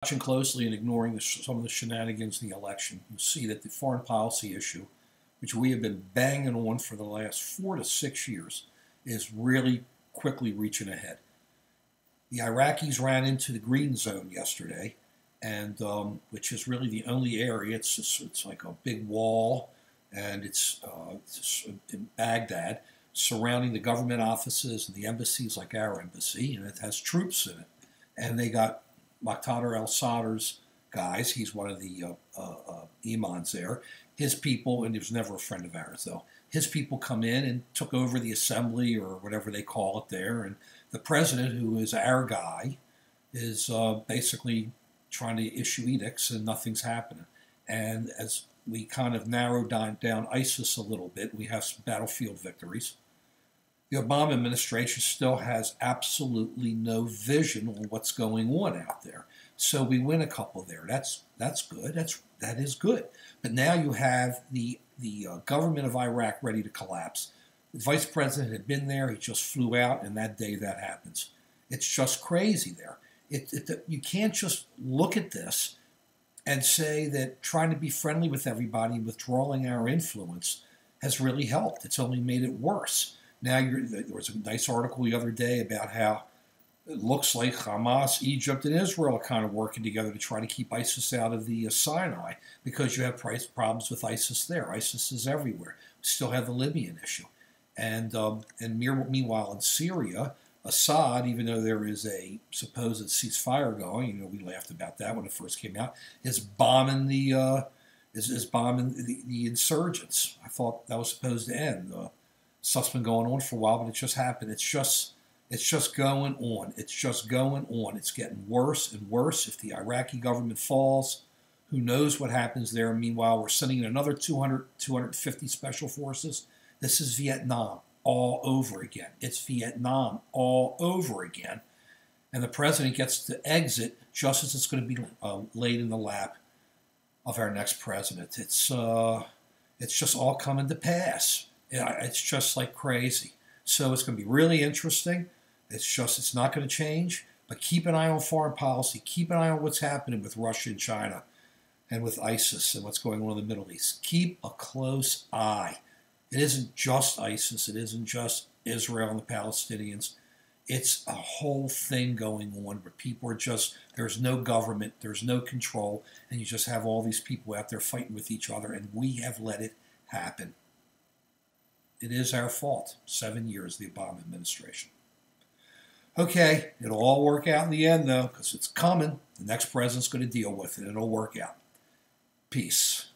watching closely and ignoring some of the shenanigans in the election, you see that the foreign policy issue, which we have been banging on for the last 4 to 6 years, is really quickly reaching ahead. The Iraqis ran into the green zone yesterday, and which is really the only area. It's like a big wall, and it's in Baghdad, surrounding the government offices and the embassies, like our embassy, and it has troops in it. And they got Muqtada al-Sadr's guys. He's one of the imams there. His people, and he was never a friend of ours, though. His people come in and took over the assembly, or whatever they call it there. And the president, who is our guy, is basically trying to issue edicts, and nothing's happening. And as we kind of narrow down ISIS a little bit, we have some battlefield victories. The Obama administration still has absolutely no vision on what's going on out there. So we win a couple there. That's good. That is good. But now you have the government of Iraq ready to collapse. The vice president had been there. He just flew out, and that day that happens. It's just crazy there. You can't just look at this and say that trying to be friendly with everybody, withdrawing our influence, has really helped. It's only made it worse. Now, there was a nice article the other day about how it looks like Hamas, Egypt, and Israel are kind of working together to try to keep ISIS out of the Sinai, because you have problems with ISIS there. ISIS is everywhere. We still have the Libyan issue. And meanwhile, in Syria, Assad, even though there is a supposed ceasefire going, we laughed about that when it first came out, is bombing the insurgents. I thought that was supposed to end. Stuff's been going on for a while, but it just happened. It's just going on. It's just going on. It's getting worse and worse. If the Iraqi government falls, who knows what happens there? Meanwhile, we're sending in another 250 special forces. This is Vietnam all over again. It's Vietnam all over again. And the president gets to exit just as it's going to be laid in the lap of our next president. It's just all coming to pass. It's just like crazy. So it's going to be really interesting. It's not going to change. But keep an eye on foreign policy. Keep an eye on what's happening with Russia and China and with ISIS and what's going on in the Middle East. Keep a close eye. It isn't just ISIS. It isn't just Israel and the Palestinians. It's a whole thing going on where people are just, there's no government, there's no control, and you just have all these people out there fighting with each other, and we have let it happen. It is our fault. 7 years, the Obama administration. Okay, it'll all work out in the end, though, because it's coming. The next president's going to deal with it. It'll work out. Peace.